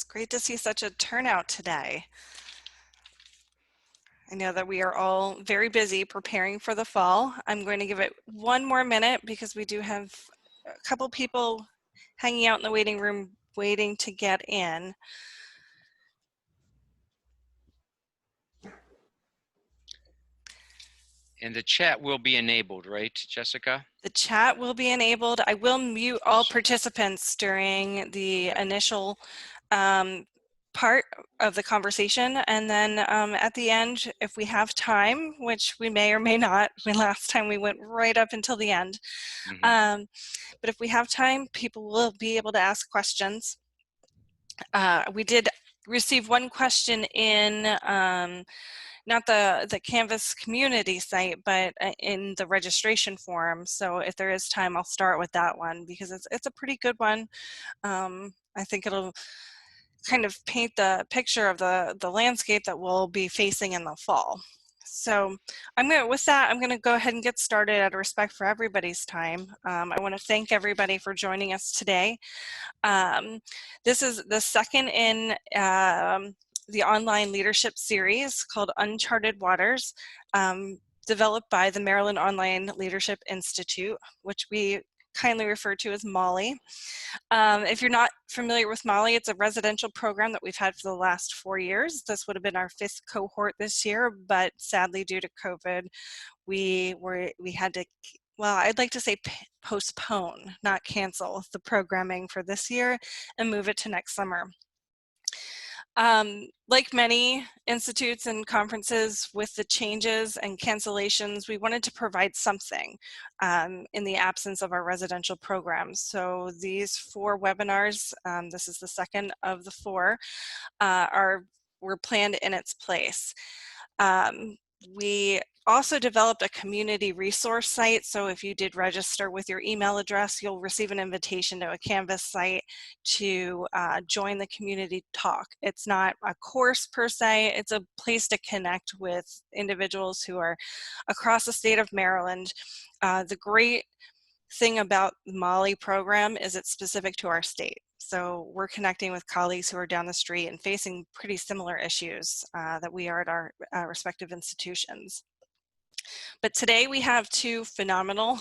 It's great to see such a turnout today. I know that we are all very busy preparing for the fall. I'm going to give it one more minute because we do have a couple people hanging out in the waiting room waiting to get in. And the chat will be enabled, right, Jessica? The chat will be enabled. I will mute all participants during the initial part of the conversation, and then at the end, if we have time, which we may or may not, last time we went right up until the end, but if we have time, people will be able to ask questions. We did receive one question in not the Canvas community site, but in the registration form. So if there is time, I'll start with that one because it's a pretty good one. I think it'll kind of paint the picture of the landscape that we'll be facing in the fall. So with that, I'm going to go ahead and get started out of respect for everybody's time. I want to thank everybody for joining us today. This is the second in the online leadership series called Uncharted Waters, developed by the Maryland Online Leadership Institute, which we kindly refer to as MOLLI. If you're not familiar with MOLLI, it's a residential program that we've had for the last 4 years. This would have been our 5th cohort this year, but sadly due to COVID, we had to, well, I'd like to say postpone, not cancel the programming for this year and move it to next summer. Like many institutes and conferences with the changes and cancellations, we wanted to provide something in the absence of our residential programs. So these 4 webinars, this is the second of the 4, were planned in its place. We also developed a community resource site. So if you did register with your email address, you'll receive an invitation to a Canvas site to join the community talk. It's not a course per se, it's a place to connect with individuals who are across the state of Maryland. The great thing about the MOLLI program is it's specific to our state. So we're connecting with colleagues who are down the street and facing pretty similar issues that we are at our respective institutions. But today we have 2 phenomenal,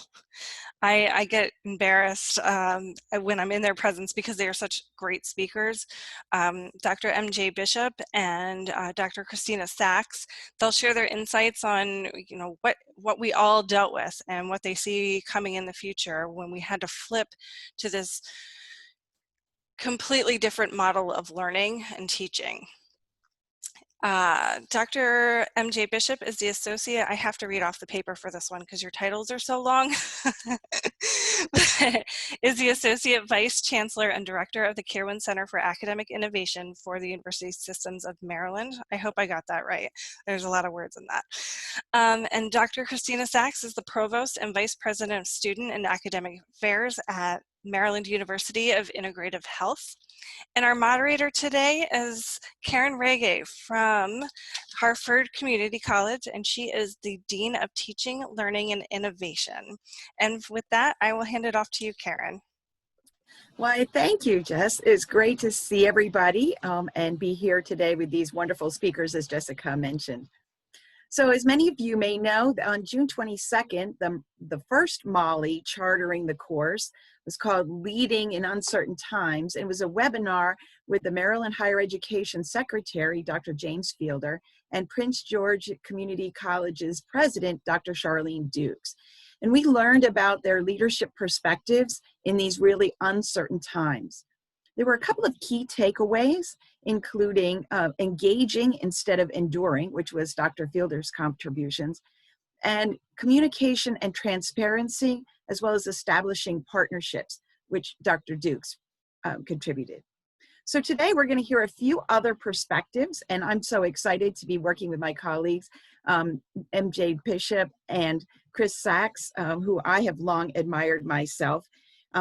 I get embarrassed when I'm in their presence because they are such great speakers. Dr. MJ Bishop and Dr. Christina Sachs, they'll share their insights on what we all dealt with and what they see coming in the future when we had to flip to this completely different model of learning and teaching. Dr. MJ Bishop is the associate. I have to read off the paper for this one because your titles are so long. Is the associate vice chancellor and director of the Kirwan Center for Academic Innovation for the University Systems of Maryland. I hope I got that right. There's a lot of words in that. And Dr. Christina Sachs is the provost and vice president of student and academic affairs at Maryland University of Integrative Health. And our moderator today is Rege from Harford Community College, and she is the Dean of Teaching, Learning, and Innovation. And with that, I will hand it off to you, Karen. Well, thank you, Jess. It's great to see everybody and be here today with these wonderful speakers, as Jessica mentioned. So as many of you may know, on June 22nd, the first MOLLI chartering the course was called Leading in Uncertain Times. It was a webinar with the Maryland Higher Education Secretary, Dr. James Fielder, and Prince George Community College's president, Dr. Charlene Dukes. And we learned about their leadership perspectives in these really uncertain times. There were a couple of key takeaways, including engaging instead of enduring, which was Dr. Fielder's contributions, and communication and transparency, as well as establishing partnerships, which Dr. Dukes contributed. So today we're going to hear a few other perspectives, and I'm so excited to be working with my colleagues, MJ Bishop and Chris Sachs, who I have long admired myself.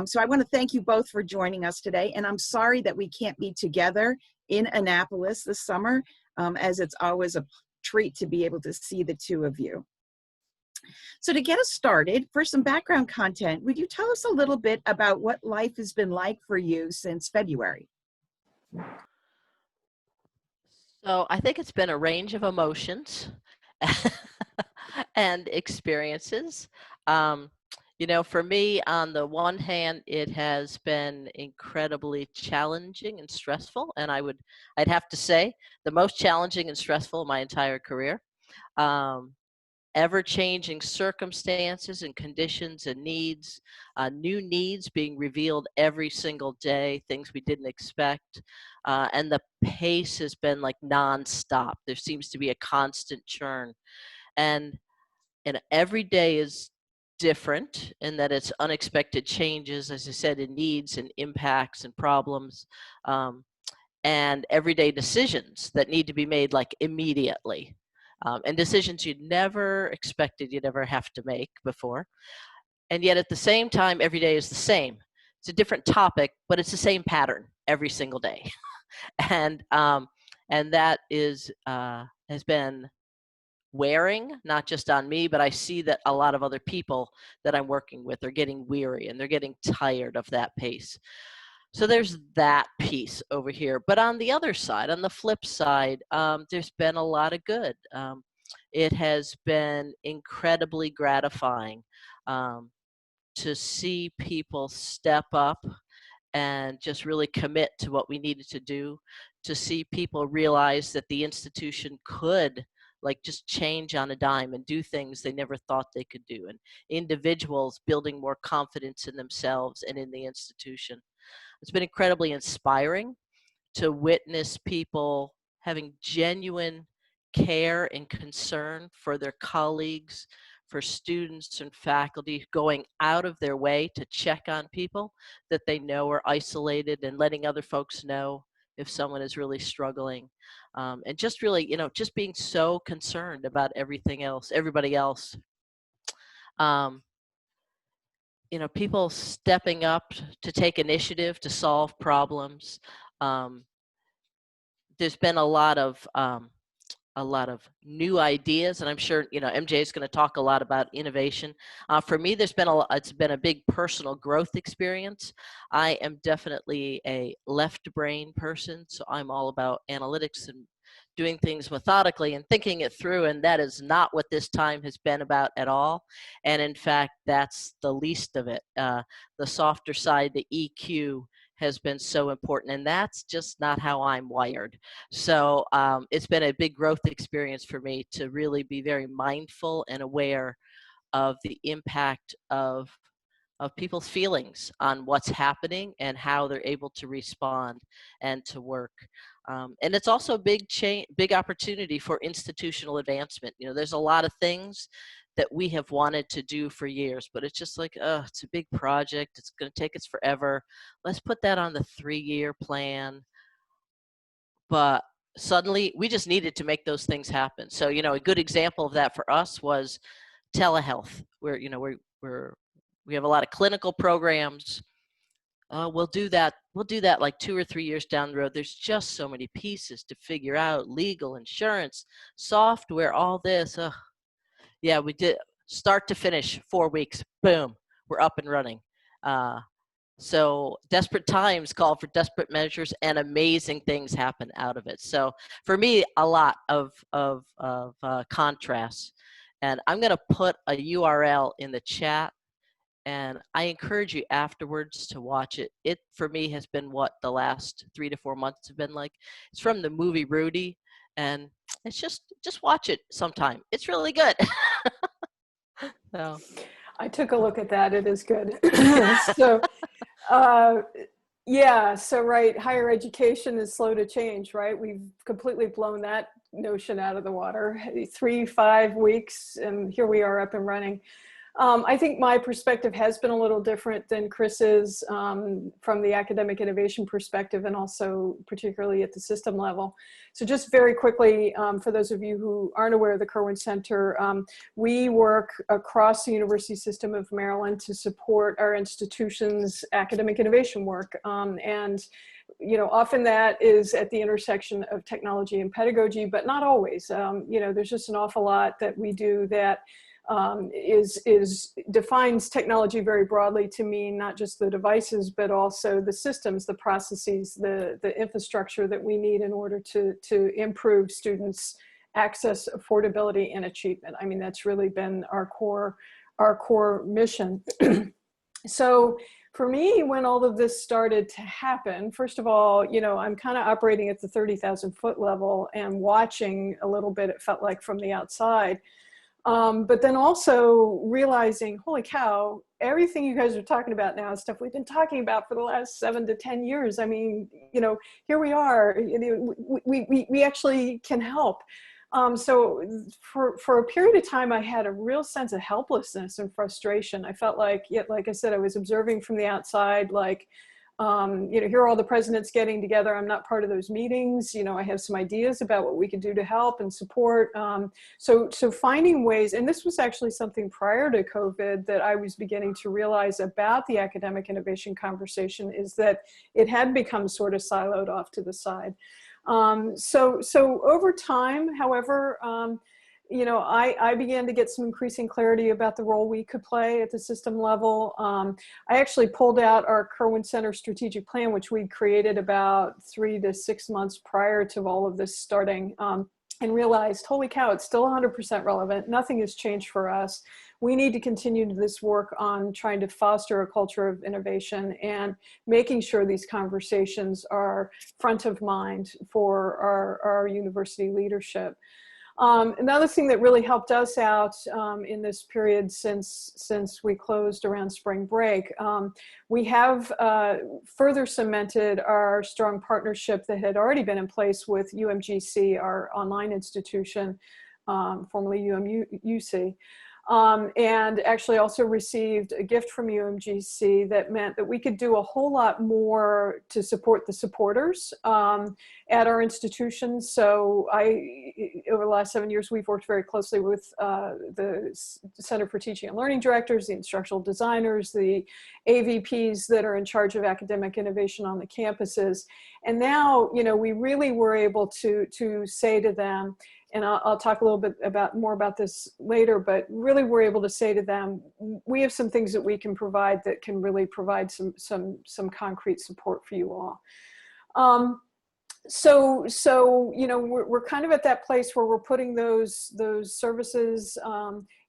So I want to thank you both for joining us today, and I'm sorry that we can't be together in Annapolis this summer, as it's always a treat to be able to see the 2 of you. So to get us started, for some background content, would you tell us a little bit about what life has been like for you since February? So I think it's been a range of emotions and experiences. Um, you know, for me, on the one hand, it has been incredibly challenging and stressful, and I'd have to say, the most challenging and stressful of my entire career. Um, Ever-changing circumstances and conditions and needs, new needs being revealed every single day, things we didn't expect. And the pace has been like nonstop. There seems to be a constant churn. And, and every day is different in that it's unexpected changes, as I said, in needs and impacts and problems. And everyday decisions that need to be made like immediately. And decisions you never expected you'd ever have to make before. And yet at the same time, every day is the same. It's a different topic, but it's the same pattern every single day. and that has been wearing, not just on me, but I see that a lot of other people that I'm working with are getting weary and they're getting tired of that pace. So there's that piece over here. But on the other side, on the flip side, there's been a lot of good. It has been incredibly gratifying to see people step up and just really commit to what we needed to do, to see people realize that the institution could like just change on a dime and do things they never thought they could do, and individuals building more confidence in themselves and in the institution. It's been incredibly inspiring to witness people having genuine care and concern for their colleagues, for students and faculty, going out of their way to check on people that they know are isolated and letting other folks know if someone is really struggling. And just really, you know, just being so concerned about everything else, everybody else. You know, people stepping up to take initiative to solve problems. There's been a lot of new ideas, and I'm sure, you know, MJ is going to talk a lot about innovation. For me, it's been a big personal growth experience. I am definitely a left brain person, so I'm all about analytics and doing things methodically and thinking it through, and that is not what this time has been about at all. And in fact, that's the least of it. The softer side, the EQ, has been so important, and that's just not how I'm wired. So it's been a big growth experience for me to really be very mindful and aware of the impact of people's feelings on what's happening and how they're able to respond and to work. And it's also a big opportunity for institutional advancement. You know, there's a lot of things that we have wanted to do for years, but it's just like, it's a big project. It's going to take us forever. Let's put that on the 3-year plan. But suddenly we just needed to make those things happen. So, you know, a good example of that for us was telehealth, where, you know, we have a lot of clinical programs. We'll do that like 2 or 3 years down the road. There's just so many pieces to figure out: legal, insurance, software, all this. Yeah, we did start to finish, 4 weeks. Boom, we're up and running. So desperate times call for desperate measures, and amazing things happen out of it. So for me, a lot of contrasts. And I'm going to put a URL in the chat, and I encourage you afterwards to watch it. It, for me, has been what the last 3 to 4 months have been like. It's from the movie Rudy, and it's just watch it sometime. It's really good. So. I took a look at that. It is good. So, yeah, so right, higher education is slow to change, right? We've completely blown that notion out of the water. 3-5 weeks, and here we are up and running. I think my perspective has been a little different than Chris's from the academic innovation perspective, and also particularly at the system level. So just very quickly, for those of you who aren't aware of the Kirwan Center, we work across the University System of Maryland to support our institution's academic innovation work. And you know, often that is at the intersection of technology and pedagogy, but not always. You know, there's just an awful lot that we do that defines technology very broadly to mean not just the devices, but also the systems, the processes, the infrastructure that we need in order to improve students' access, affordability, and achievement. I mean, that's really been our core mission. So for me, when all of this started to happen, first of all, you know, I'm kind of operating at the 30,000 foot level and watching a little bit, it felt like, from the outside. But then also realizing, holy cow, everything you guys are talking about now is stuff we've been talking about for the last 7 to 10 years. I mean, you know, here we are, you know, we actually can help. So for a period of time, I had a real sense of helplessness and frustration. I felt like, like I said, I was observing from the outside, like, you know, here are all the presidents getting together. I'm not part of those meetings. You know, I have some ideas about what we could do to help and support. So finding ways, and this was actually something prior to COVID that I was beginning to realize about the academic innovation conversation, is that it had become sort of siloed off to the side. So over time, however, you know, I began to get some increasing clarity about the role we could play at the system level. I actually pulled out our Kirwan Center strategic plan, which we created about 3 to 6 months prior to all of this starting, and realized, holy cow, it's still 100% relevant. Nothing has changed for us. We need to continue this work on trying to foster a culture of innovation and making sure these conversations are front of mind for our university leadership. Another thing that really helped us out in this period since we closed around spring break, we have further cemented our strong partnership that had already been in place with UMGC, our online institution, formerly UMUC. And actually also received a gift from UMGC that meant that we could do a whole lot more to support the supporters at our institutions. So over the last 7 years, we've worked very closely with the Center for Teaching and Learning Directors, the instructional designers, the AVPs that are in charge of academic innovation on the campuses. And now, you know, we really were able to say to them, and I'll talk a little bit more about this later, but really we're able to say to them, we have some things that we can provide that can really provide some concrete support for you all. So you know, we're kind of at that place where we're putting those services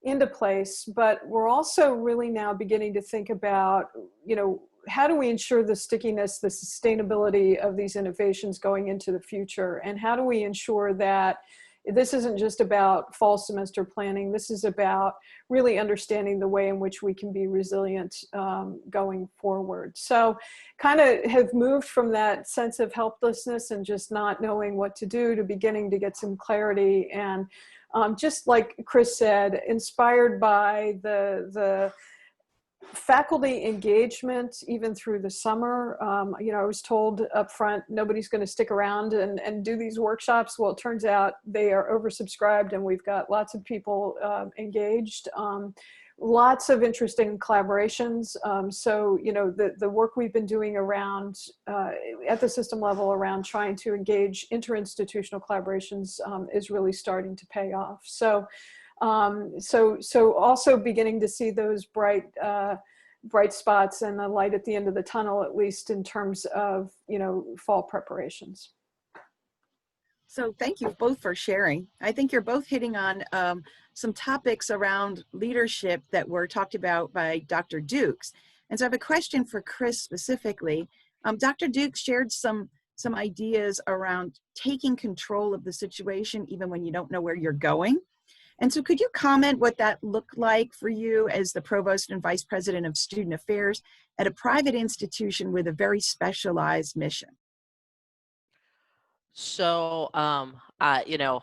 into place, but we're also really now beginning to think about, you know, how do we ensure the stickiness, the sustainability of these innovations going into the future? And how do we ensure that this isn't just about fall semester planning. This is about really understanding the way in which we can be resilient going forward. So kind of have moved from that sense of helplessness and just not knowing what to do to beginning to get some clarity. And just like Chris said, inspired by the faculty engagement, even through the summer. You know, I was told up front, nobody's going to stick around and do these workshops. Well, it turns out they are oversubscribed and we've got lots of people engaged. Lots of interesting collaborations. So, you know, the work we've been doing around, at the system level around trying to engage interinstitutional collaborations is really starting to pay off. So, so also beginning to see those bright spots and the light at the end of the tunnel, at least in terms of, you know, fall preparations. So thank you both for sharing. I think you're both hitting on some topics around leadership that were talked about by Dr. Dukes. And so I have a question for Chris specifically. Dr. Dukes shared some ideas around taking control of the situation even when you don't know where you're going. And so could you comment what that looked like for you as the Provost and Vice President of Student Affairs at a private institution with a very specialized mission? So, you know,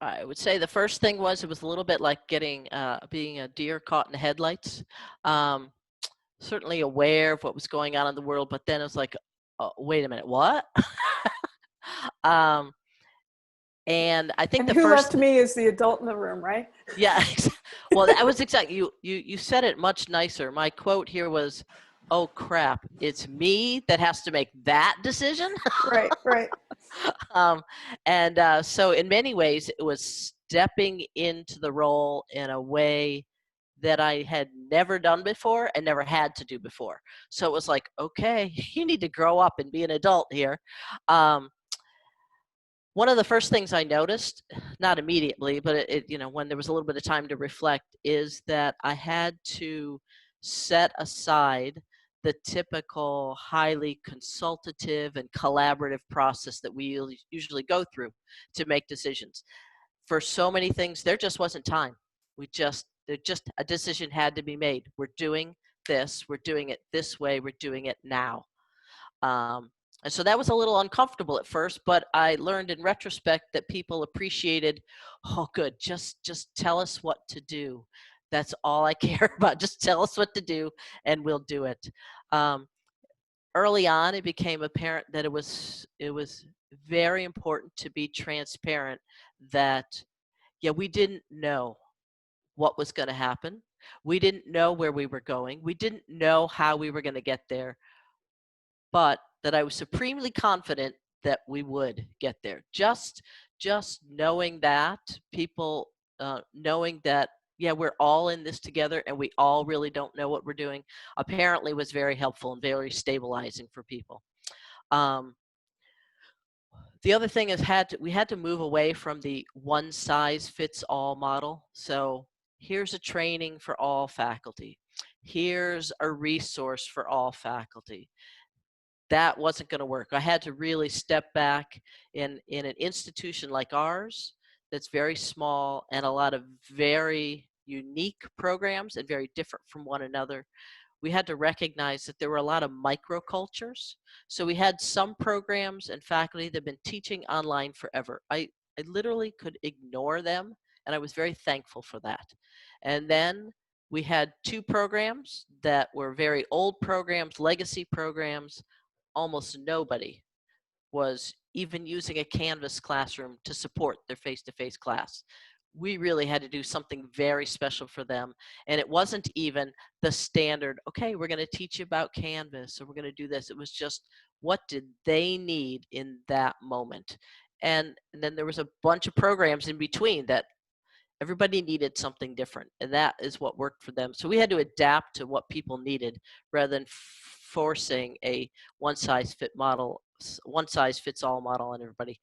I would say the first thing was, it was a little bit like being a deer caught in the headlights. Certainly aware of what was going on in the world, but then it's like, oh, wait a minute, what? And I think and the who first left me is the adult in the room, right? Yeah, well, that was exactly, you said it much nicer. My quote here was, oh crap, it's me that has to make that decision. Right, right. So in many ways, it was stepping into the role in a way that I had never done before and never had to do before. So it was like, okay, you need to grow up and be an adult here. One of the first things I noticed, not immediately, but when there was a little bit of time to reflect, is that I had to set aside the typical highly consultative and collaborative process that we usually go through to make decisions. For so many things, there just wasn't time. A decision had to be made. We're doing this, we're doing it this way, we're doing it now. And so that was a little uncomfortable at first, but I learned in retrospect that people appreciated, oh good, just tell us what to do. That's all I care about. Just tell us what to do and we'll do it. Early on, it became apparent that it was very important to be transparent that, yeah, we didn't know what was going to happen. We didn't know where we were going. We didn't know how we were going to get there, but that I was supremely confident that we would get there. Just knowing that, people knowing that, yeah, we're all in this together and we all really don't know what we're doing, apparently was very helpful and very stabilizing for people. The other thing is we had to move away from the one size fits all model. So here's a training for all faculty. Here's a resource for all faculty. That wasn't going to work. I had to really step back in an institution like ours that's very small and a lot of very unique programs and very different from one another. We had to recognize that there were a lot of microcultures. So we had some programs and faculty that have been teaching online forever. I literally could ignore them, and I was very thankful for that. And then we had two programs that were very old programs, legacy programs. Almost nobody was even using a Canvas classroom to support their face-to-face class. We really had to do something very special for them. And it wasn't even the standard, okay, we're going to teach you about Canvas, or we're going to do this. It was just, what did they need in that moment? And then there was a bunch of programs in between that everybody needed something different. And that is what worked for them. So we had to adapt to what people needed rather than forcing a one size fits all model on everybody.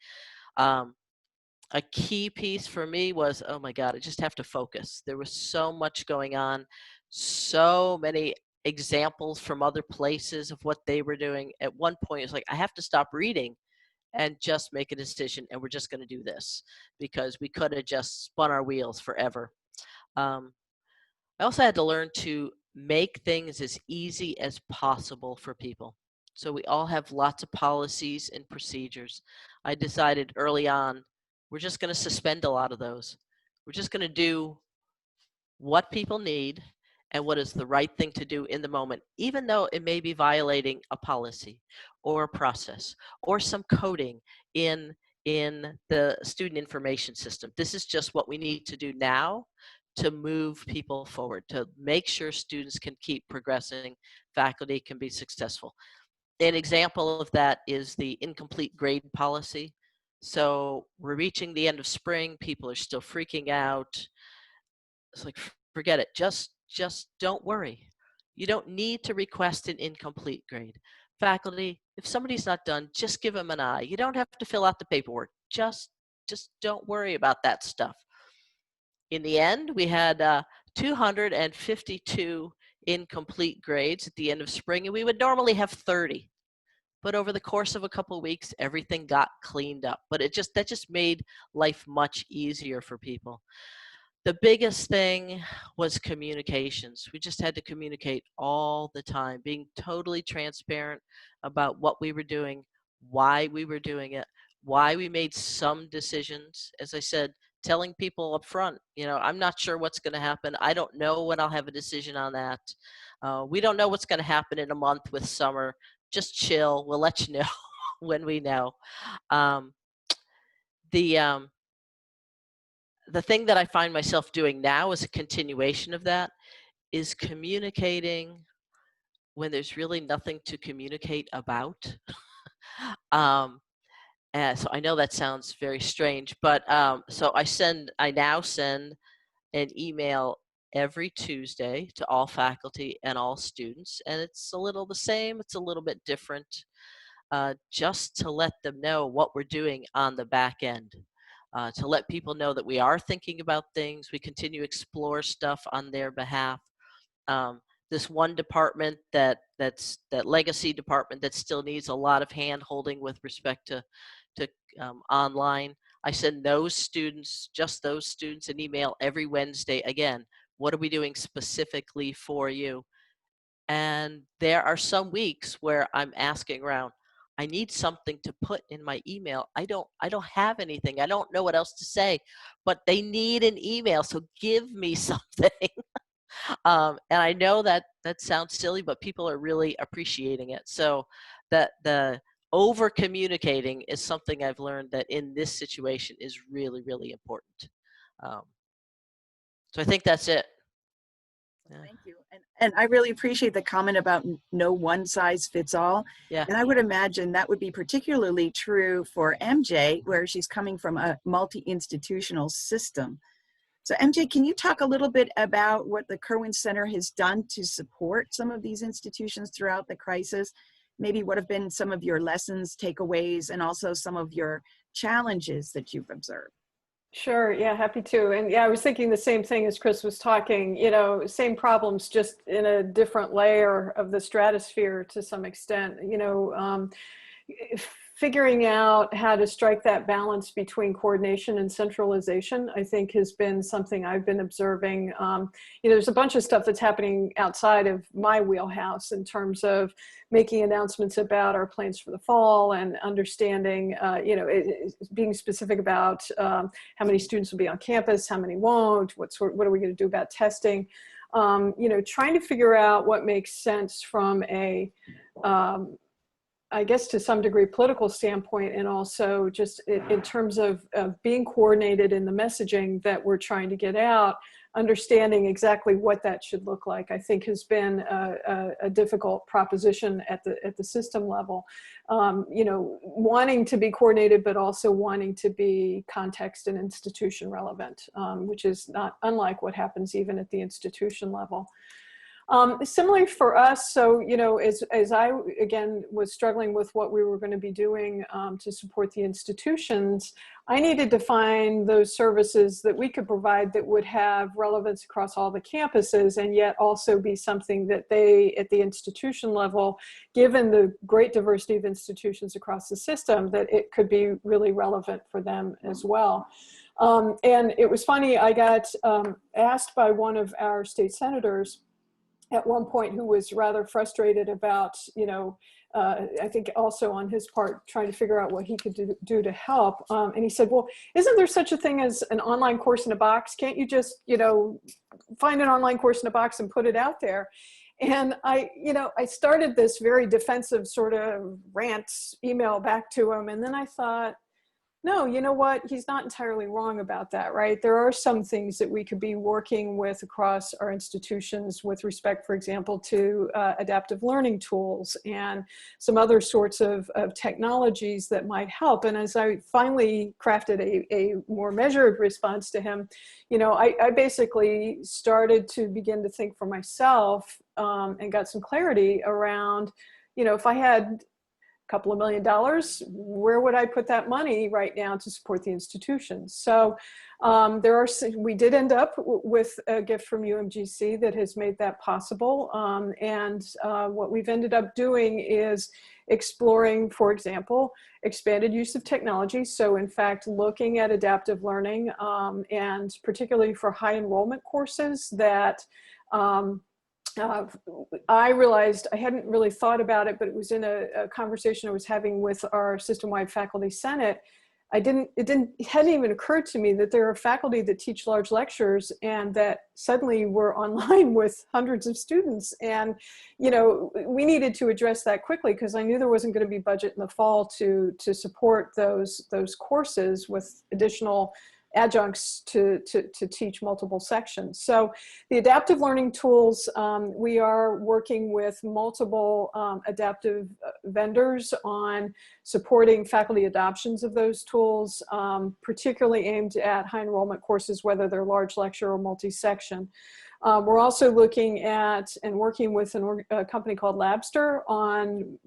A key piece for me was, oh my God, I just have to focus. There was so much going on, so many examples from other places of what they were doing. At one point, it's like, I have to stop reading and just make a decision, and we're just going to do this, because we could have just spun our wheels forever. I also had to learn to make things as easy as possible for people. So we all have lots of policies and procedures. I decided early on, we're just going to suspend a lot of those. We're just going to do what people need and what is the right thing to do in the moment, even though it may be violating a policy or a process or some coding in the student information system. This is just what we need to do now to move people forward, to make sure students can keep progressing, faculty can be successful. An example of that is the incomplete grade policy. So we're reaching the end of spring, people are still freaking out. It's like, forget it, just don't worry. You don't need to request an incomplete grade. Faculty, if somebody's not done, just give them an eye. You don't have to fill out the paperwork. Just don't worry about that stuff. In the end, we had 252 incomplete grades at the end of spring, and we would normally have 30. But over the course of a couple of weeks, everything got cleaned up. But that just made life much easier for people. The biggest thing was communications. We just had to communicate all the time, being totally transparent about what we were doing, why we were doing it, why we made some decisions. As I said, telling people up front, I'm not sure what's going to happen. I don't know when I'll have a decision on that. We don't know what's going to happen in a month with summer. Just chill. We'll let you know when we know. The thing that I find myself doing now as a continuation of that is communicating when there's really nothing to communicate about. So I know that sounds very strange, but so I now send an email every Tuesday to all faculty and all students, and it's a little the same, it's a little bit different, just to let them know what we're doing on the back end, to let people know that we are thinking about things, we continue to explore stuff on their behalf. This one department that legacy department that still needs a lot of hand holding with respect to online. I send those students, just those students, an email every Wednesday. Again, what are we doing specifically for you? And there are some weeks where I'm asking around, I need something to put in my email. I don't have anything. I don't know what else to say, but they need an email. So give me something. And I know that sounds silly, but people are really appreciating it. So that the over communicating is something I've learned that in this situation is really, really important. So I think that's it. Yeah. Thank you. And I really appreciate the comment about no one size fits all. Yeah. And I would imagine that would be particularly true for MJ, where she's coming from a multi-institutional system. So MJ, can you talk a little bit about what the Kirwan Center has done to support some of these institutions throughout the crisis? Maybe what have been some of your lessons, takeaways, and also some of your challenges that you've observed? Sure. Yeah, happy to. And yeah, I was thinking the same thing as Chris was talking, you know, same problems, just in a different layer of the stratosphere to some extent, you know, figuring out how to strike that balance between coordination and centralization, I think has been something I've been observing. You know, there's a bunch of stuff that's happening outside of my wheelhouse in terms of making announcements about our plans for the fall and understanding, you know, being specific about how many students will be on campus, how many won't, what are we going to do about testing. You know, trying to figure out what makes sense from a I guess to some degree political standpoint, and also just in terms of being coordinated in the messaging that we're trying to get out, understanding exactly what that should look like, I think has been a difficult proposition at the system level. You know, wanting to be coordinated, but also wanting to be context and institution relevant, which is not unlike what happens even at the institution level. Similarly for us, so, you know, as I, again, was struggling with what we were going to be doing to support the institutions, I needed to find those services that we could provide that would have relevance across all the campuses and yet also be something that they, at the institution level, given the great diversity of institutions across the system, that it could be really relevant for them as well. And it was funny, I got asked by one of our state senators at one point, who was rather frustrated about, you know, I think also on his part, trying to figure out what he could do to help. And he said, well, isn't there such a thing as an online course in a box? Can't you just, you know, find an online course in a box and put it out there? And I started this very defensive sort of rant email back to him. And then I thought, no, you know what? He's not entirely wrong about that, right? There are some things that we could be working with across our institutions with respect, for example, to adaptive learning tools and some other sorts of technologies that might help. And as I finally crafted a more measured response to him, you know, I basically started to begin to think for myself and got some clarity around, you know, if I had couple of $1 million, where would I put that money right now to support the institutions? So we did end up with a gift from UMGC that has made that possible. And what we've ended up doing is exploring, for example, expanded use of technology. So in fact, looking at adaptive learning and particularly for high enrollment courses that I realized I hadn't really thought about it, but it was in a conversation I was having with our system-wide faculty senate. It hadn't even occurred to me that there are faculty that teach large lectures and that suddenly were online with hundreds of students. And, you know, we needed to address that quickly because I knew there wasn't going to be budget in the fall to support those courses with additional adjuncts to teach multiple sections. So the adaptive learning tools, we are working with multiple adaptive vendors on supporting faculty adoptions of those tools, particularly aimed at high enrollment courses, whether they're large lecture or multi-section. We're also looking at and working with a company called Labster on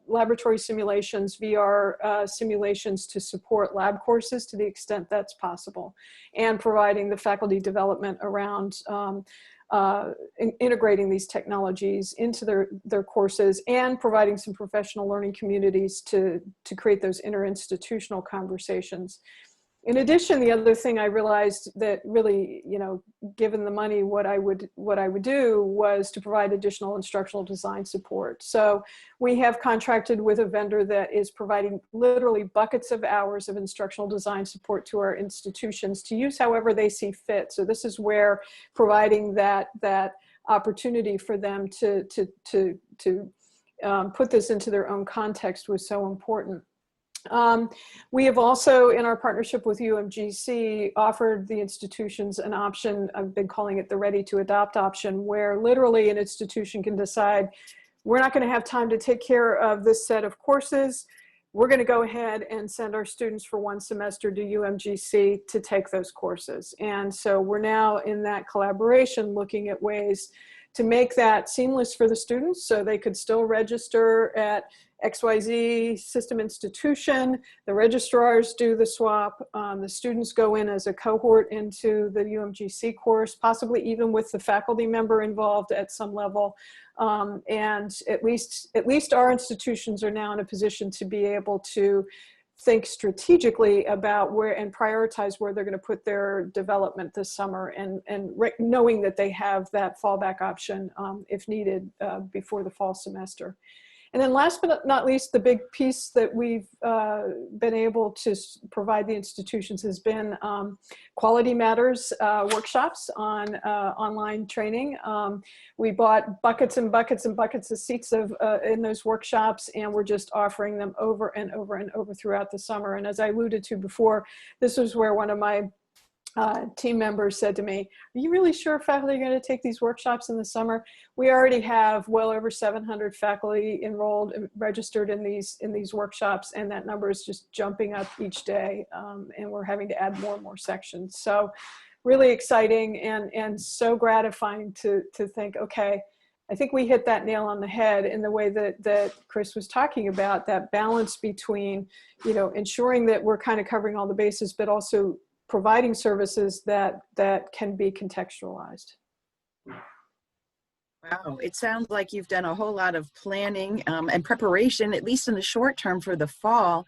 laboratory simulations, VR simulations to support lab courses to the extent that's possible, and providing the faculty development around integrating these technologies into their courses, and providing some professional learning communities to create those interinstitutional conversations. In addition, the other thing I realized that really, you know, given the money, what I would do was to provide additional instructional design support. So we have contracted with a vendor that is providing literally buckets of hours of instructional design support to our institutions to use however they see fit. So this is where providing that opportunity for them to put this into their own context was so important. We have also, in our partnership with UMGC, offered the institutions an option. I've been calling it the ready to adopt option, where literally an institution can decide, we're not going to have time to take care of this set of courses. We're going to go ahead and send our students for one semester to UMGC to take those courses. And so we're now in that collaboration looking at ways to make that seamless for the students, so they could still register at XYZ system institution, the registrars do the swap, the students go in as a cohort into the UMGC course, possibly even with the faculty member involved at some level. And at least our institutions are now in a position to be able to think strategically about where and prioritize where they're going to put their development this summer, and knowing that they have that fallback option if needed before the fall semester. And then last but not least, the big piece that we've been able to provide the institutions has been Quality Matters workshops on online training. We bought buckets and buckets and buckets of seats in those workshops, and we're just offering them over and over and over throughout the summer. And as I alluded to before, this was where one of my team members said to me, are you really sure faculty are going to take these workshops in the summer? We already have well over 700 faculty enrolled and registered in these workshops, and that number is just jumping up each day, and we're having to add more and more sections. So really exciting and so gratifying to think, okay, I think we hit that nail on the head in the way that Chris was talking about, that balance between, you know, ensuring that we're kind of covering all the bases, but also providing services that can be contextualized. Wow, it sounds like you've done a whole lot of planning and preparation, at least in the short term for the fall.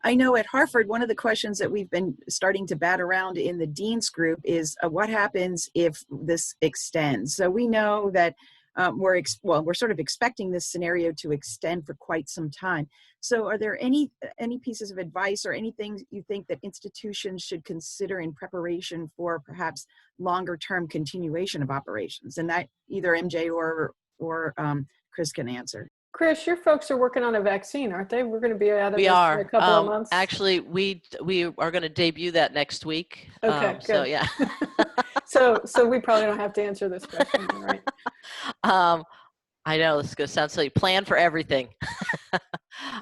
I know at Harford, one of the questions that we've been starting to bat around in the Dean's group is what happens if this extends? So we know that we're sort of expecting this scenario to extend for quite some time. So are there any pieces of advice or anything you think that institutions should consider in preparation for perhaps longer term continuation of operations? And that either MJ or Chris can answer. Chris, your folks are working on a vaccine, aren't they? We're going to be out of this for a couple of months. Actually, we are going to debut that next week. Okay, good. So yeah. so we probably don't have to answer this question, right? I know this is going to sound silly. Plan for everything.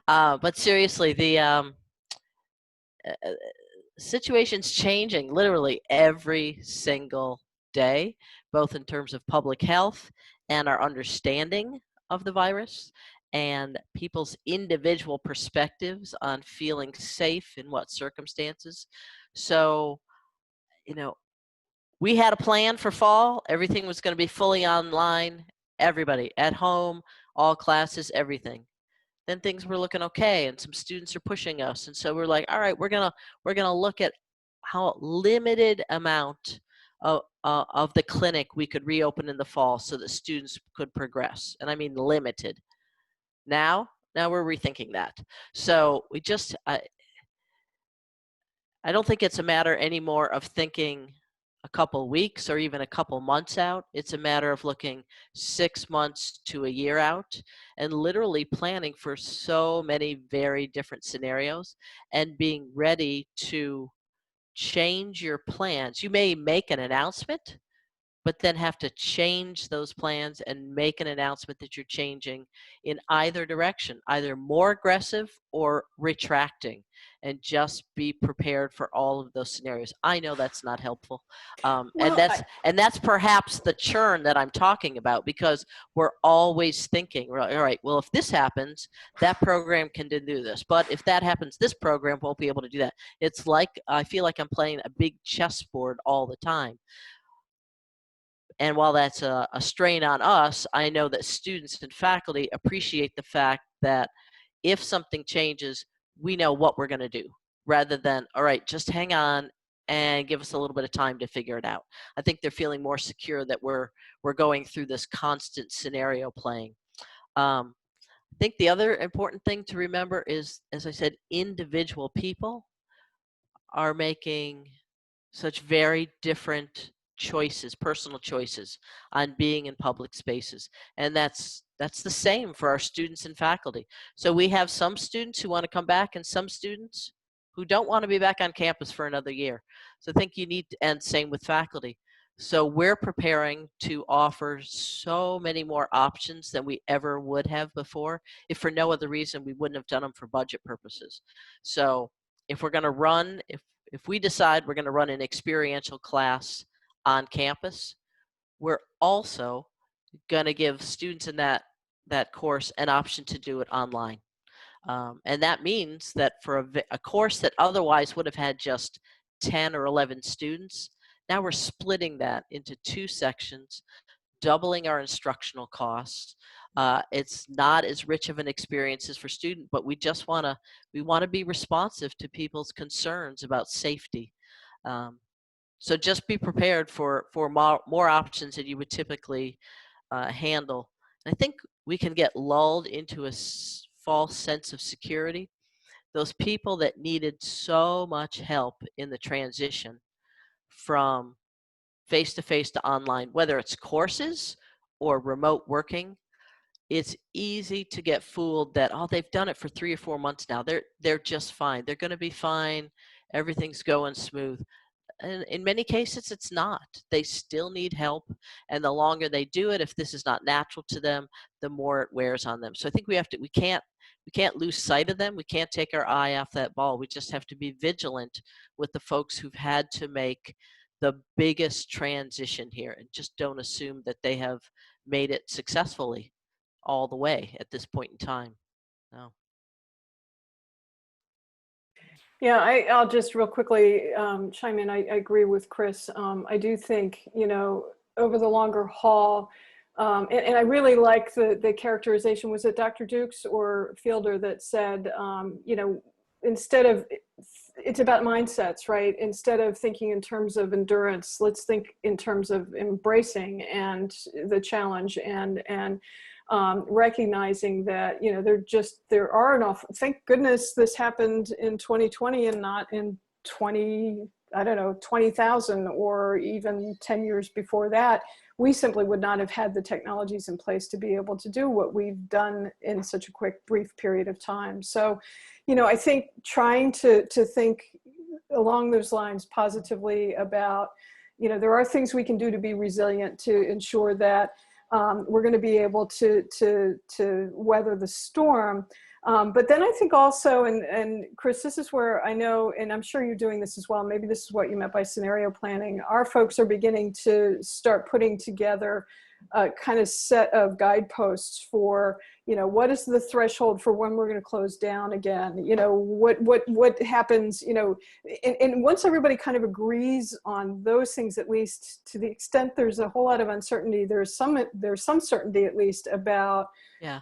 But seriously, the situation's changing literally every single day, both in terms of public health and our understanding of the virus, and people's individual perspectives on feeling safe in what circumstances. So, you know, we had a plan for fall. Everything was going to be fully online, everybody at home, all classes, everything. Then things were looking okay, and some students are pushing us, and so we're like, all right, we're gonna look at how limited amount of the clinic we could reopen in the fall so that students could progress, and I mean limited. Now we're rethinking that. So we just, I don't think it's a matter anymore of thinking a couple weeks or even a couple months out. It's a matter of looking 6 months to a year out and literally planning for so many very different scenarios and being ready to change your plans. You may make an announcement, but then have to change those plans and make an announcement that you're changing in either direction, either more aggressive or retracting, and just be prepared for all of those scenarios. I know that's not helpful. And Well, that's perhaps the churn that I'm talking about, because we're always thinking, all right, well, if this happens, that program can do this. But if that happens, this program won't be able to do that. It's like, I feel like I'm playing a big chessboard all the time. And while that's a strain on us, I know that students and faculty appreciate the fact that if something changes, we know what we're going to do, rather than, all right, just hang on and give us a little bit of time to figure it out. I think they're feeling more secure that we're going through this constant scenario playing. I think the other important thing to remember is, as I said, individual people are making such very different choices, personal choices on being in public spaces. And that's the same for our students and faculty. So we have some students who want to come back and some students who don't want to be back on campus for another year. So I think you need to, and same with faculty. So we're preparing to offer so many more options than we ever would have before. If for no other reason, we wouldn't have done them for budget purposes. So if we're going to run, if we decide we're going to run an experiential class on campus, we're also going to give students in that course an option to do it online. And that means that for a course that otherwise would have had just 10 or 11 students, now we're splitting that into 2 sections, doubling our instructional costs. It's not as rich of an experience as for student, but we just want to be responsive to people's concerns about safety. So just be prepared for more options than you would typically handle. And I think we can get lulled into a false sense of security. Those people that needed so much help in the transition from face-to-face to online, whether it's courses or remote working, it's easy to get fooled that, oh, they've done it for 3 or 4 months now. They're just fine. They're going to be fine. Everything's going smooth. And in many cases, it's not. They still need help. And the longer they do it, if this is not natural to them, the more it wears on them. So I think we can't lose sight of them. We can't take our eye off that ball. We just have to be vigilant with the folks who've had to make the biggest transition here, and just don't assume that they have made it successfully all the way at this point in time. No. Yeah, I'll just real quickly chime in. I agree with Chris. I do think, over the longer haul, and I really like the characterization. Was it Dr. Dukes or Fielder that said, instead of, it's about mindsets, right? Instead of thinking in terms of endurance, let's think in terms of embracing and the challenge and recognizing that, there are enough, thank goodness this happened in 2020 and not in 20,000 or even 10 years before that. We simply would not have had the technologies in place to be able to do what we've done in such a quick, brief period of time. So, I think trying to think along those lines positively about, there are things we can do to be resilient to ensure that we're going to be able to weather the storm. But then I think also, and Chris, this is where I know, and I'm sure you're doing this as well, maybe this is what you meant by scenario planning. Our folks are beginning to start putting together a kind of set of guideposts for, what is the threshold for when we're going to close down again? What happens, and once everybody kind of agrees on those things, at least to the extent there's a whole lot of uncertainty, there's some certainty at least about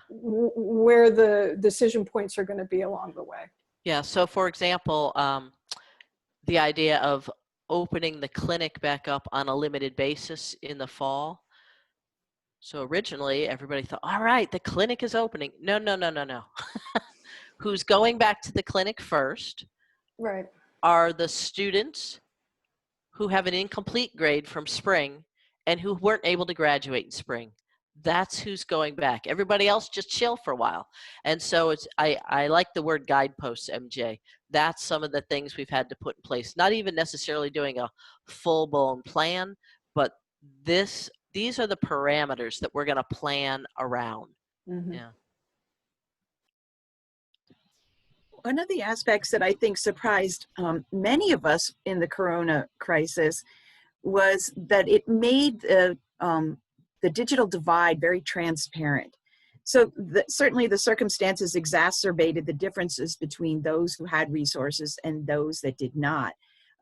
where the decision points are going to be along the way. Yeah, so for example, the idea of opening the clinic back up on a limited basis in the fall. So originally everybody thought, all right, the clinic is opening. No. Who's going back to the clinic first? Right. Are the students who have an incomplete grade from spring and who weren't able to graduate in spring. that's who's going back. Everybody else just chill for a while. And so it's, I like the word guideposts, MJ. That's some of the things we've had to put in place. Not even necessarily doing a full-blown plan, but these are the parameters that we're going to plan around. Mhm. Yeah. One of the aspects that I think surprised many of us in the corona crisis was that it made the digital divide very transparent. So certainly the circumstances exacerbated the differences between those who had resources and those that did not.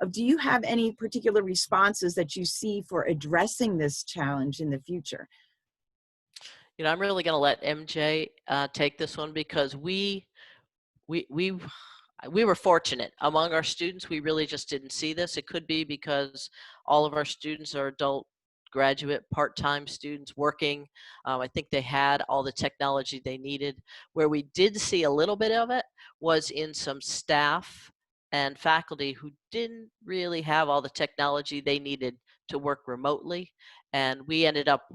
Do you have any particular responses that you see for addressing this challenge in the future? You know, I'm really going to let MJ take this one because we were fortunate among our students. We really just didn't see this. It could be because all of our students are adult, graduate, part-time students working. I think they had all the technology they needed. Where we did see a little bit of it was in some staff and faculty who didn't really have all the technology they needed to work remotely. And we ended up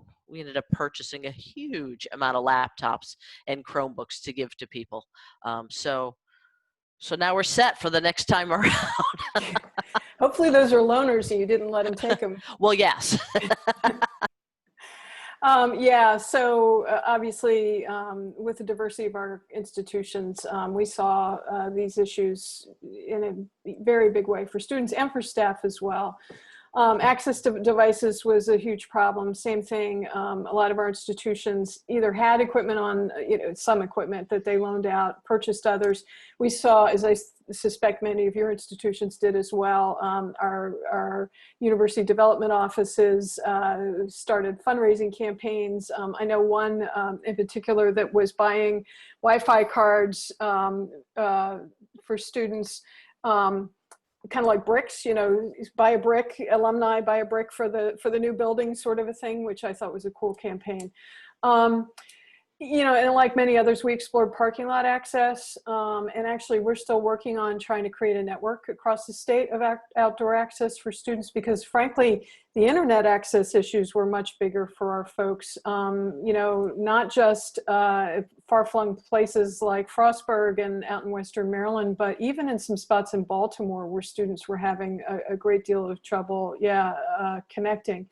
purchasing a huge amount of laptops and Chromebooks to give to people. So now we're set for the next time around. Hopefully those are loaners and you didn't let them take them. Well, yes. Yeah, so obviously with the diversity of our institutions, we saw these issues in a very big way for students and for staff as well. Access to devices was a huge problem. Same thing, a lot of our institutions either had equipment on, some equipment that they loaned out, purchased others. We saw, as I suspect many of your institutions did as well, our university development offices started fundraising campaigns. I know one in particular that was buying Wi-Fi cards for students, kind of like bricks, buy a brick, alumni buy a brick for the new building, sort of a thing, which I thought was a cool campaign. And like many others, we explored parking lot access, and actually we're still working on trying to create a network across the state of outdoor access for students, because frankly, the internet access issues were much bigger for our folks, not just far-flung places like Frostburg and out in Western Maryland, but even in some spots in Baltimore where students were having a great deal of trouble, connecting.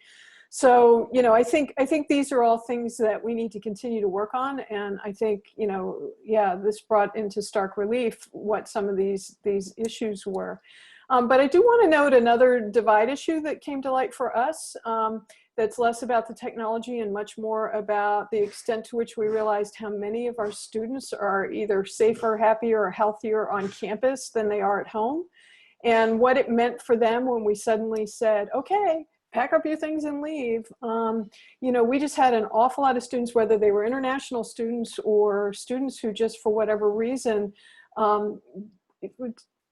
So, I think these are all things that we need to continue to work on. And I think, this brought into stark relief what some of these issues were. But I do want to note another divide issue that came to light for us, that's less about the technology and much more about the extent to which we realized how many of our students are either safer, happier, or healthier on campus than they are at home. And what it meant for them when we suddenly said, okay, pack up your things and leave. We just had an awful lot of students, whether they were international students or students who just for whatever reason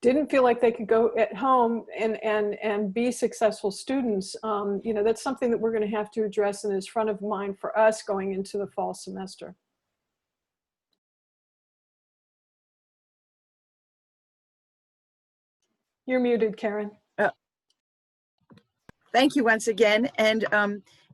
didn't feel like they could go at home and be successful students. That's something that we're going to have to address and is front of mind for us going into the fall semester. You're muted, Karen. Thank you once again. And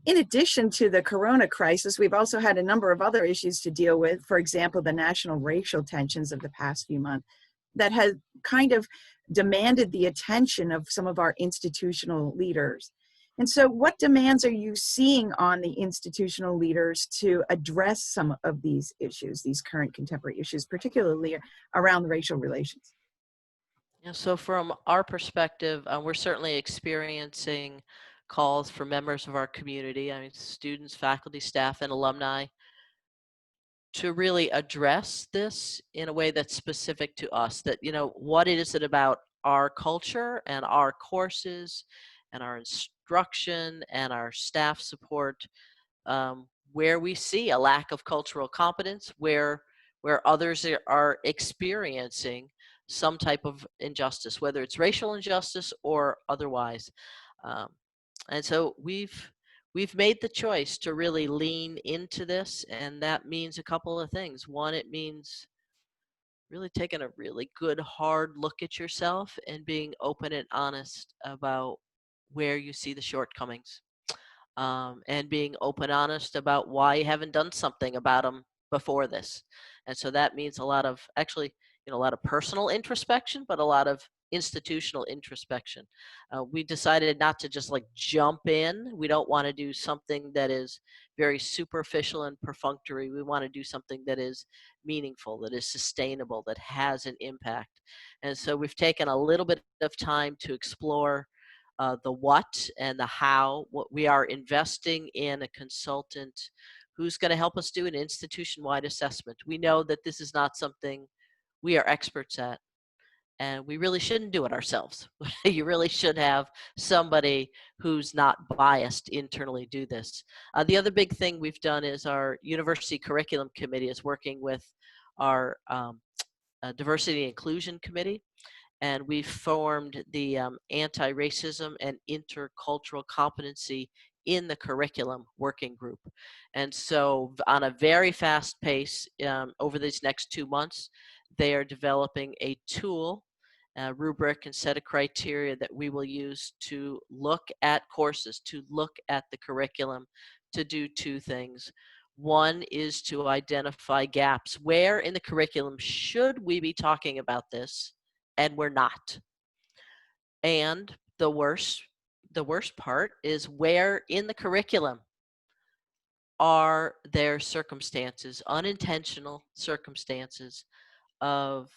in addition to the corona crisis, we've also had a number of other issues to deal with. For example, the national racial tensions of the past few months that has kind of demanded the attention of some of our institutional leaders. And so what demands are you seeing on the institutional leaders to address some of these issues, these current contemporary issues, particularly around racial relations? Yeah, so from our perspective, we're certainly experiencing calls from members of our community, students, faculty, staff, and alumni, to really address this in a way that's specific to us, that, what is it about our culture and our courses and our instruction and our staff support, where we see a lack of cultural competence, where others are experiencing some type of injustice, whether it's racial injustice or otherwise. And so we've made the choice to really lean into this, and that means a couple of things. One, it means really taking a really good hard look at yourself and being open and honest about where you see the shortcomings. and being open, honest about why you haven't done something about them before this. And so that means a lot of, actually, a lot of personal introspection, but a lot of institutional introspection. We decided not to just like jump in. We don't want to do something that is very superficial and perfunctory. We want to do something that is meaningful, that is sustainable, that has an impact. And so we've taken a little bit of time to explore the what and the how. What we are investing in a consultant who's going to help us do an institution-wide assessment. We know that this is not something we are experts at, and we really shouldn't do it ourselves. You really should have somebody who's not biased internally do this. The other big thing we've done is our University Curriculum Committee is working with our Diversity and Inclusion Committee, and we've formed the Anti-Racism and Intercultural Competency in the Curriculum Working Group. And so on a very fast pace, over these next 2 months, they are developing a tool, a rubric and set of criteria that we will use to look at courses, to look at the curriculum, to do 2 things. One is to identify gaps. Where in the curriculum should we be talking about this, and we're not? And the worst part is, where in the curriculum are there circumstances, unintentional circumstances of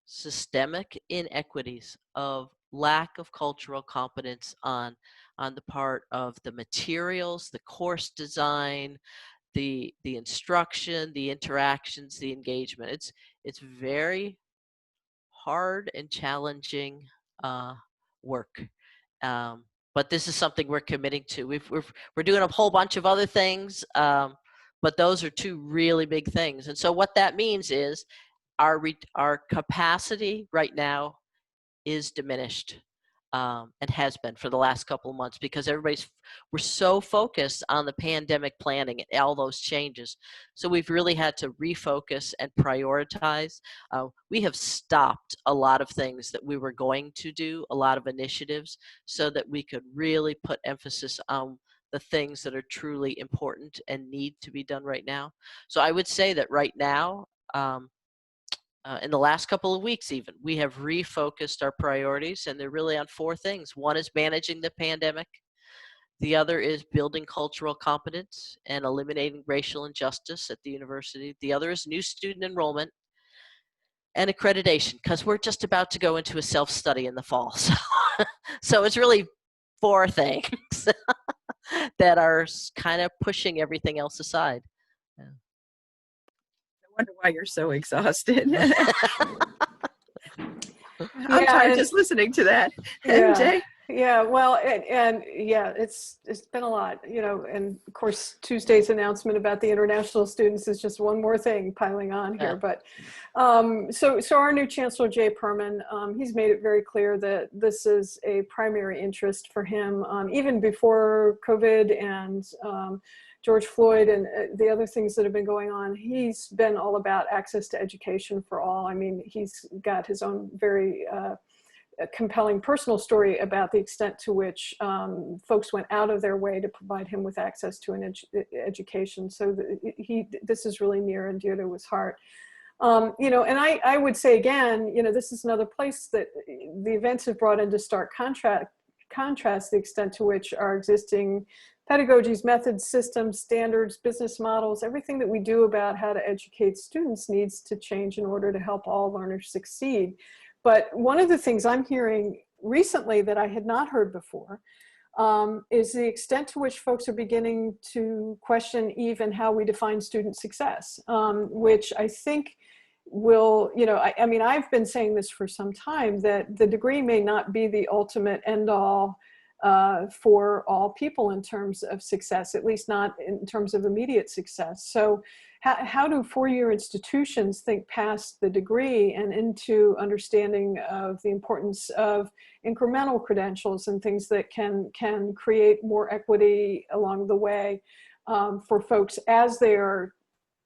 systemic inequities, of lack of cultural competence on the part of the materials, the course design, the instruction, the interactions, the engagement. It's very hard and challenging work. But this is something we're committing to. We're doing a whole bunch of other things, but those are 2 really big things. And so what that means is our capacity right now is diminished, and has been for the last couple of months, because we're so focused on the pandemic planning and all those changes. So we've really had to refocus and prioritize. We have stopped a lot of things that we were going to do, a lot of initiatives, so that we could really put emphasis on the things that are truly important and need to be done right now. So I would say that right now, in the last couple of weeks even, we have refocused our priorities, and they're really on 4 things. One is managing the pandemic. The other is building cultural competence and eliminating racial injustice at the university. The other is new student enrollment and accreditation, because we're just about to go into a self-study in the fall. So it's really 4 things that are kind of pushing everything else aside. Yeah. I wonder why you're so exhausted. I'm Yeah, tired just listening to that. MJ? Yeah, well, and yeah, it's been a lot, and of course Tuesday's announcement about the international students is just one more thing piling on here. But so our new Chancellor, Jay Perman, he's made it very clear that this is a primary interest for him, even before COVID and George Floyd and the other things that have been going on. He's been all about access to education for all. I mean, he's got his own very a compelling personal story about the extent to which folks went out of their way to provide him with access to an education. So this is really near and dear to his heart. And I would say again, this is another place that the events have brought into stark contrast the extent to which our existing pedagogies, methods, systems, standards, business models, everything that we do about how to educate students needs to change in order to help all learners succeed. But one of the things I'm hearing recently that I had not heard before is the extent to which folks are beginning to question even how we define student success, which I think will, I mean, I've been saying this for some time, that the degree may not be the ultimate end all for all people in terms of success, at least not in terms of immediate success. So how do 4-year institutions think past the degree and into understanding of the importance of incremental credentials and things that can create more equity along the way for folks as they are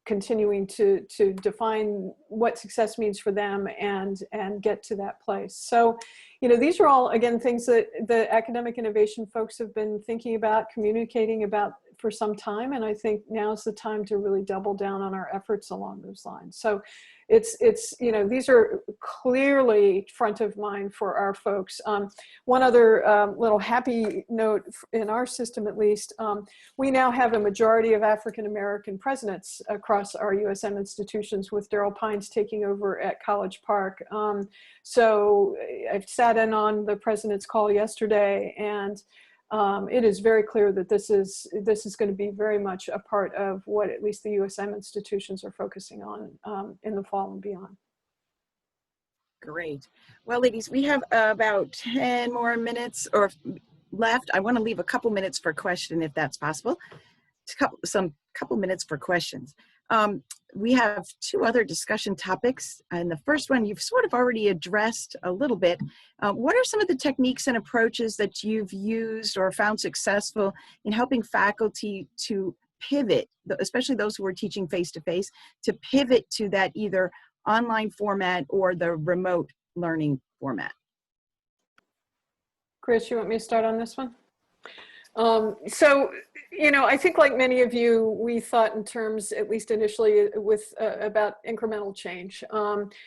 continuing to define what success means for them and get to that place. So, you know, these are all, again, things that the academic innovation folks have been thinking about, communicating about for some time. And I think now's the time to really double down on our efforts along those lines. So it's you know, these are clearly front of mind for our folks. One other little happy note in our system, at least, we now have a majority of African-American presidents across our USM institutions, with Daryl Pines taking over at College Park. So I've sat in on the president's call yesterday, and it is very clear that this is going to be very much a part of what at least the USM institutions are focusing on in the fall and beyond. Great. Well, ladies, we have about 10 more minutes or left. I want to leave a couple minutes for question, if that's possible. Couple minutes for questions. We have two other discussion topics, and the first one you've sort of already addressed a little bit. What are some of the techniques and approaches that you've used or found successful in helping faculty to pivot, especially those who are teaching face-to-face, to pivot to that either online format or the remote learning format? Chris, you want me to start on this one? So, you know, I think like many of you, we thought in terms, at least initially, with about incremental change.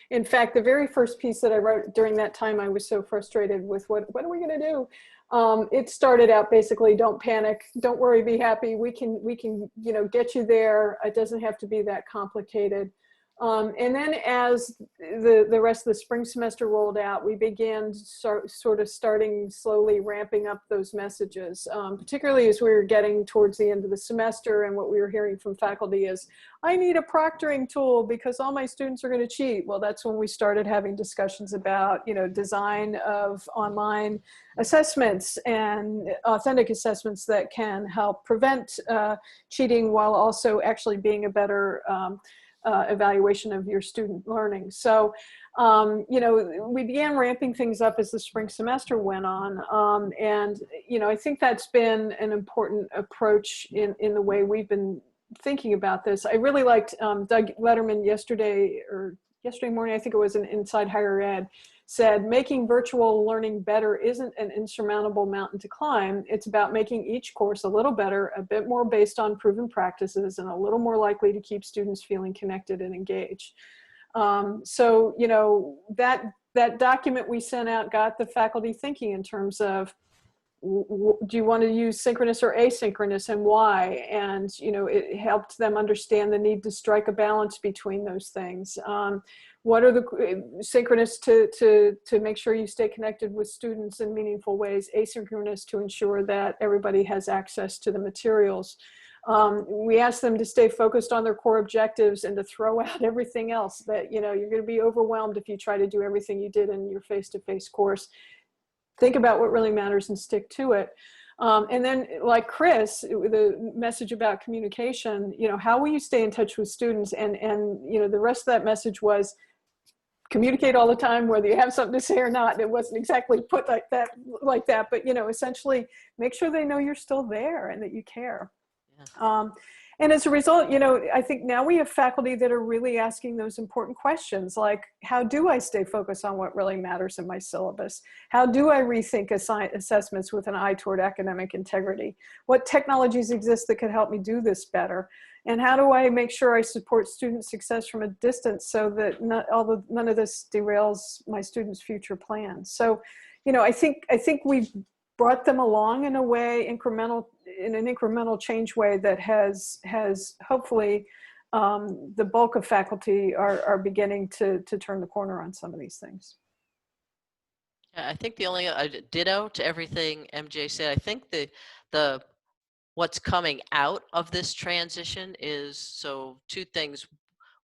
In fact, the very first piece that I wrote during that time, I was so frustrated with what are we going to do? It started out basically, don't panic, don't worry, be happy. We can, you know, get you there. It doesn't have to be that complicated. And then as the rest of the spring semester rolled out, we began sort of starting slowly ramping up those messages, particularly as we were getting towards the end of the semester, and what we were hearing from faculty is, I need a proctoring tool because all my students are going to cheat. Well, that's when we started having discussions about, you know, design of online assessments and authentic assessments that can help prevent cheating while also actually being a better evaluation of your student learning. So, you know, we began ramping things up as the spring semester went on. And, you know, I think that's been an important approach in the way we've been thinking about this. I really liked Doug Letterman yesterday morning, I think it was in Inside Higher Ed, said, making virtual learning better isn't an insurmountable mountain to climb. It's about making each course a little better, a bit more based on proven practices, and a little more likely to keep students feeling connected and engaged. So, you know, that document we sent out got the faculty thinking in terms of, do you want to use synchronous or asynchronous, and why? And, you know, it helped them understand the need to strike a balance between those things. What are the synchronous to make sure you stay connected with students in meaningful ways, asynchronous to ensure that everybody has access to the materials. We asked them to stay focused on their core objectives and to throw out everything else that, you know, you're going to be overwhelmed if you try to do everything you did in your face-to-face course. Think about what really matters and stick to it. And then, like Chris, the message about communication, you know, how will you stay in touch with students? And you know, the rest of that message was communicate all the time, whether you have something to say or not. It wasn't exactly put like that, but, you know, essentially make sure they know you're still there and that you care. Yeah. And as a result, you know, I think now we have faculty that are really asking those important questions, like, how do I stay focused on what really matters in my syllabus? How do I rethink assessments with an eye toward academic integrity? What technologies exist that could help me do this better? And how do I make sure I support student success from a distance so that none of this derails my students' future plans? So, you know, I think we've brought them along in a way, in an incremental change way that has hopefully the bulk of faculty are beginning to turn the corner on some of these things. I think the only ditto to everything MJ said. I think the what's coming out of this transition is, so two things.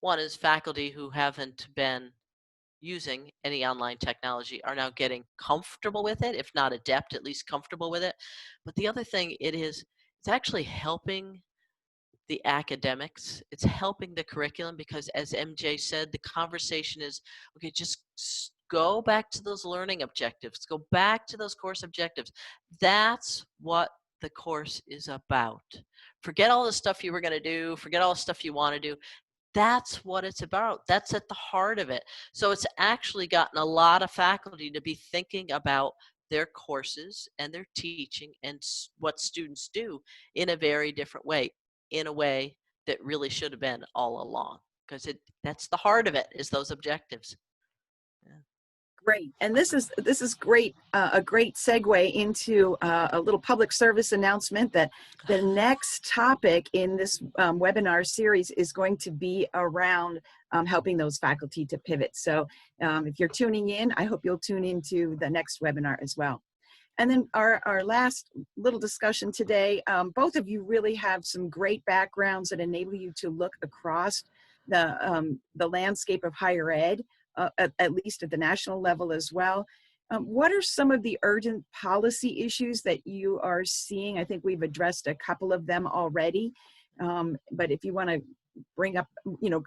One is faculty who haven't been using any online technology are now getting comfortable with it, if not adept, at least comfortable with it. But the other thing it's actually helping the academics. It's helping the curriculum, because as MJ said, the conversation is, okay, just go back to those learning objectives, go back to those course objectives. That's what the course is about. Forget all the stuff you were going to do, forget all the stuff you want to do. That's what it's about. That's at the heart of it. So it's actually gotten a lot of faculty to be thinking about their courses and their teaching and what students do in a very different way, in a way that really should have been all along, because that's the heart of it, is those objectives. Great, and this is great, a great segue into a little public service announcement that the next topic in this webinar series is going to be around helping those faculty to pivot. So if you're tuning in, I hope you'll tune into the next webinar as well. And then our last little discussion today, both of you really have some great backgrounds that enable you to look across the landscape of higher ed. At least at the national level as well. What are some of the urgent policy issues that you are seeing? I think we've addressed a couple of them already, but if you want to bring up,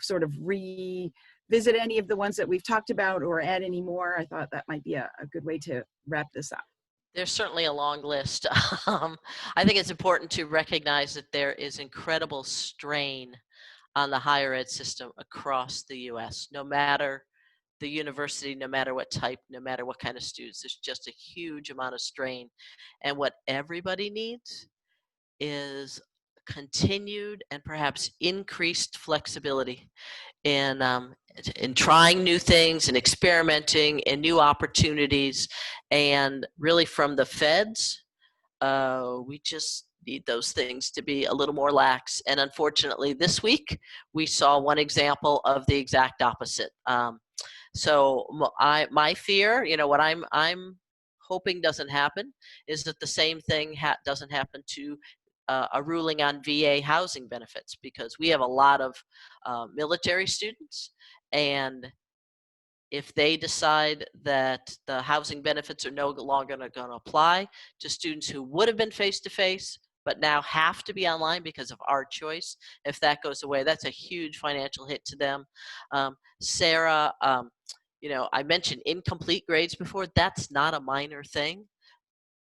sort of revisit any of the ones that we've talked about or add any more, I thought that might be a good way to wrap this up. There's certainly a long list. I think it's important to recognize that there is incredible strain on the higher ed system across the U.S., no matter the university, no matter what type, no matter what kind of students. There's just a huge amount of strain. And what everybody needs is continued and perhaps increased flexibility in trying new things and experimenting and new opportunities. And really from the feds, we just need those things to be a little more lax. And unfortunately, this week, we saw one example of the exact opposite. So my fear, what I'm hoping doesn't happen, is that the same thing doesn't happen to a ruling on VA housing benefits, because we have a lot of military students, and if they decide that the housing benefits are no longer going to apply to students who would have been face-to-face but now have to be online because of our choice, if that goes away, that's a huge financial hit to them. Sarah, I mentioned incomplete grades before. That's not a minor thing.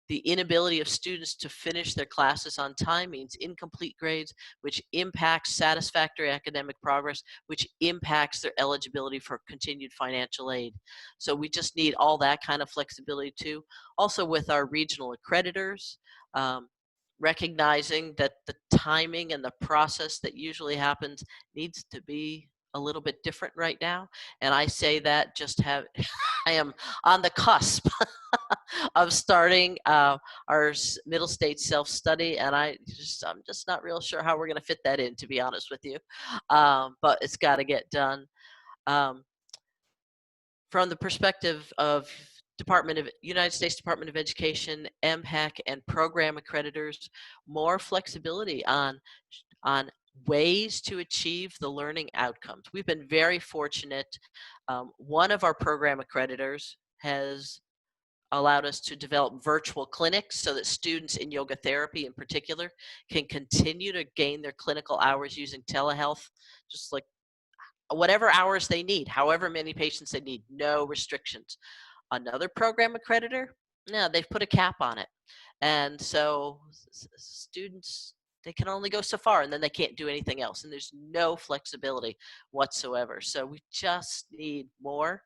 The inability of students to finish their classes on time means incomplete grades, which impacts satisfactory academic progress, which impacts their eligibility for continued financial aid. So we just need all that kind of flexibility too. Also with our regional accreditors, recognizing that the timing and the process that usually happens needs to be a little bit different right now. And I say that I am on the cusp of starting our middle state self-study, and I'm just not real sure how we're going to fit that in, to be honest with you, but it's got to get done. From the perspective of United States Department of Education, MHEC, and program accreditors, more flexibility on ways to achieve the learning outcomes. We've been very fortunate. One of our program accreditors has allowed us to develop virtual clinics so that students in yoga therapy in particular can continue to gain their clinical hours using telehealth, just like whatever hours they need, however many patients they need, no restrictions. Another program accreditor, no, they've put a cap on it. And so students, they can only go so far, and then they can't do anything else. And there's no flexibility whatsoever. So we just need more.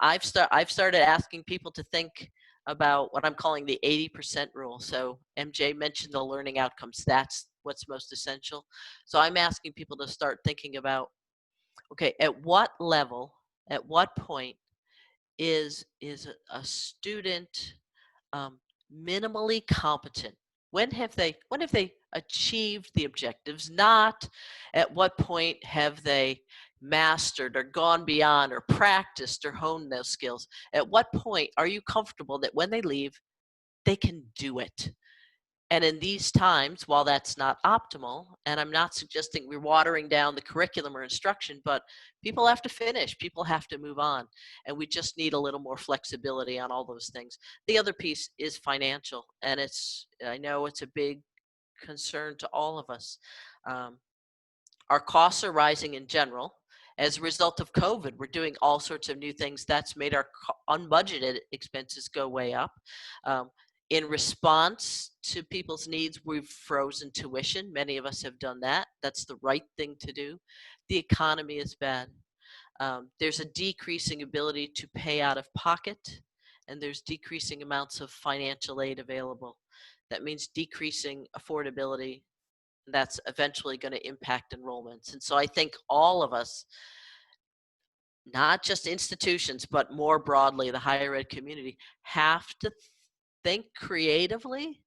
I've started asking people to think about what I'm calling the 80% rule. So MJ mentioned the learning outcomes. That's what's most essential. So I'm asking people to start thinking about, okay, at what level, at what point is a student minimally competent? When have they achieved the objectives? Not at what point have they mastered or gone beyond or practiced or honed those skills. At what point are you comfortable that when they leave, they can do it? And in these times, while that's not optimal, and I'm not suggesting we're watering down the curriculum or instruction, but people have to finish, people have to move on, and we just need a little more flexibility on all those things. The other piece is financial, and I know it's a big concern to all of us. Our costs are rising in general. As a result of COVID, we're doing all sorts of new things. That's made our unbudgeted expenses go way up. In response to people's needs, we've frozen tuition. Many of us have done that. That's the right thing to do. The economy is bad. There's a decreasing ability to pay out of pocket, and there's decreasing amounts of financial aid available. That means decreasing affordability. That's eventually going to impact enrollments. And so I think all of us, not just institutions, but more broadly, the higher ed community, have to think creatively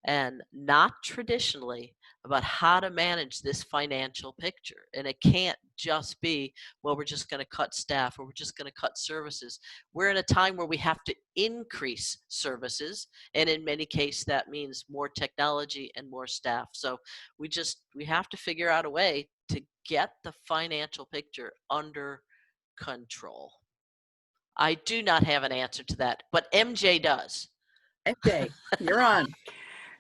and not traditionally about how to manage this financial picture. And it can't just be, well, we're just going to cut staff or we're just going to cut services. We're in a time where we have to increase services. And in many cases, that means more technology and more staff. So we have to figure out a way to get the financial picture under control. I do not have an answer to that, but MJ does. MJ, you're on.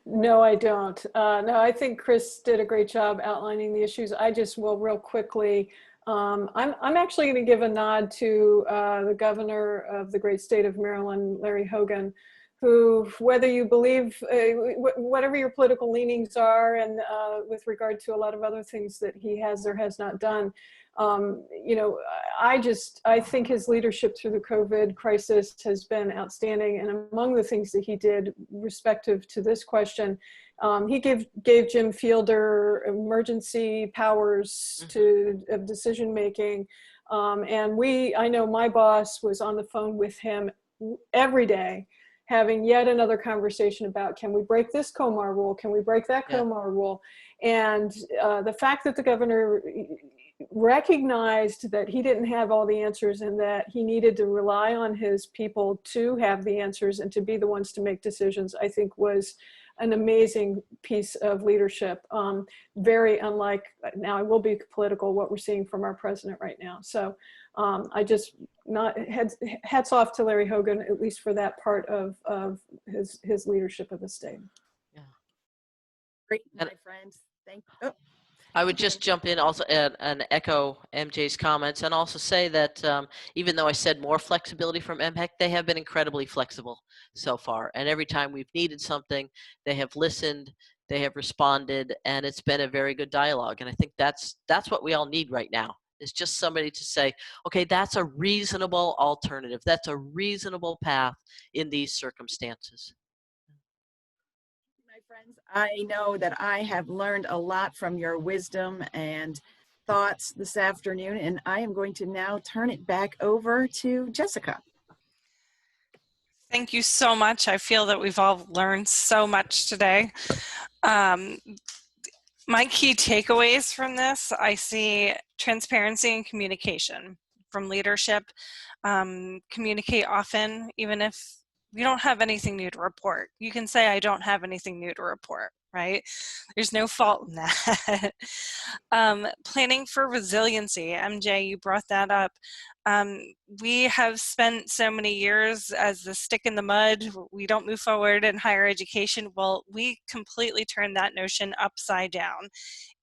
No, I don't. No, I think Chris did a great job outlining the issues. I just will real quickly. I'm actually going to give a nod to the governor of the great state of Maryland, Larry Hogan, who, whether you believe, whatever your political leanings are, and with regard to a lot of other things that he has or has not done, you know, I think his leadership through the COVID crisis has been outstanding. And among the things that he did respective to this question, he gave Jim Fielder emergency powers of decision making. And I know my boss was on the phone with him every day, having yet another conversation about, can we break this COMAR rule? Can we break that COMAR rule? And the fact that the governor recognized that he didn't have all the answers and that he needed to rely on his people to have the answers and to be the ones to make decisions, I think was an amazing piece of leadership. Very unlike, now I will be political, what we're seeing from our president right now. So I just, hats off to Larry Hogan, at least for that part of his leadership of the state. Yeah. Great, my friends. Thank you. Oh. I would just jump in also and echo MJ's comments and also say that even though I said more flexibility from MHEC, they have been incredibly flexible so far. And every time we've needed something, they have listened, they have responded, and it's been a very good dialogue. And I think that's what we all need right now, is just somebody to say, okay, that's a reasonable alternative. That's a reasonable path in these circumstances. Friends, I know that I have learned a lot from your wisdom and thoughts this afternoon, and I am going to now turn it back over to Jessica. Thank you so much. I feel that we've all learned so much today. My key takeaways from this, I see transparency and communication from leadership. Communicate often, even if you don't have anything new to report. You can say, I don't have anything new to report, right? There's no fault in that. Planning for resiliency. MJ, you brought that up. We have spent so many years as the stick in the mud. We don't move forward in higher education. Well, we completely turned that notion upside down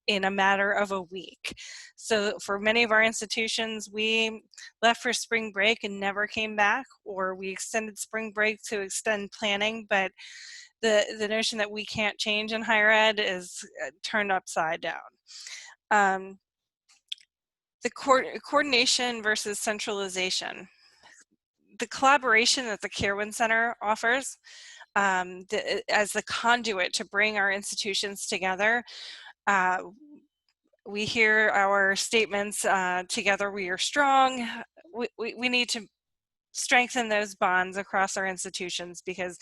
in a matter of a week. So for many of our institutions, we left for spring break and never came back, or we extended spring break to extend planning, but the notion that we can't change in higher ed is turned upside down. The coordination versus centralization. The collaboration that the Kirwan Center offers as the conduit to bring our institutions together. We hear our statements, together we are strong. We need to strengthen those bonds across our institutions because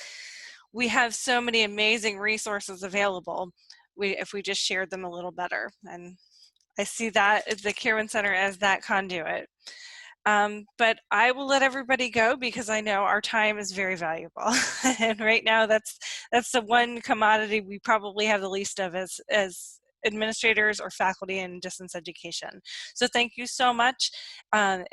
we have so many amazing resources available if we just shared them a little better. And I see that the Kirwan Center as that conduit. But I will let everybody go because I know our time is very valuable. And right now that's the one commodity we probably have the least of as administrators or faculty in distance education. So thank you so much. I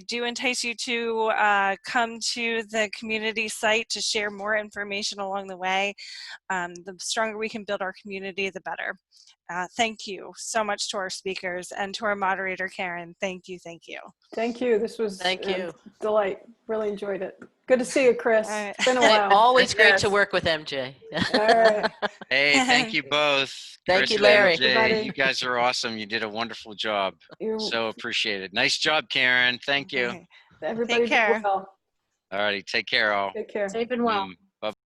do entice you to come to the community site to share more information along the way. The stronger we can build our community, the better. Thank you so much to our speakers and to our moderator, Karen. Thank you. Thank you. Thank you. This was Thank you. a delight. Really enjoyed it. Good to see you, Chris. All right. It's been a And while. always great Yes. to work with MJ. All right. Hey, thank you both. Thank you, Chris and Larry. MJ, Everybody. you guys are awesome. You did a wonderful job. You're, So appreciated. Nice job, Karen. Thank you. Okay. everybody be care. well. All righty. Take care, all. Take care. Safe and well.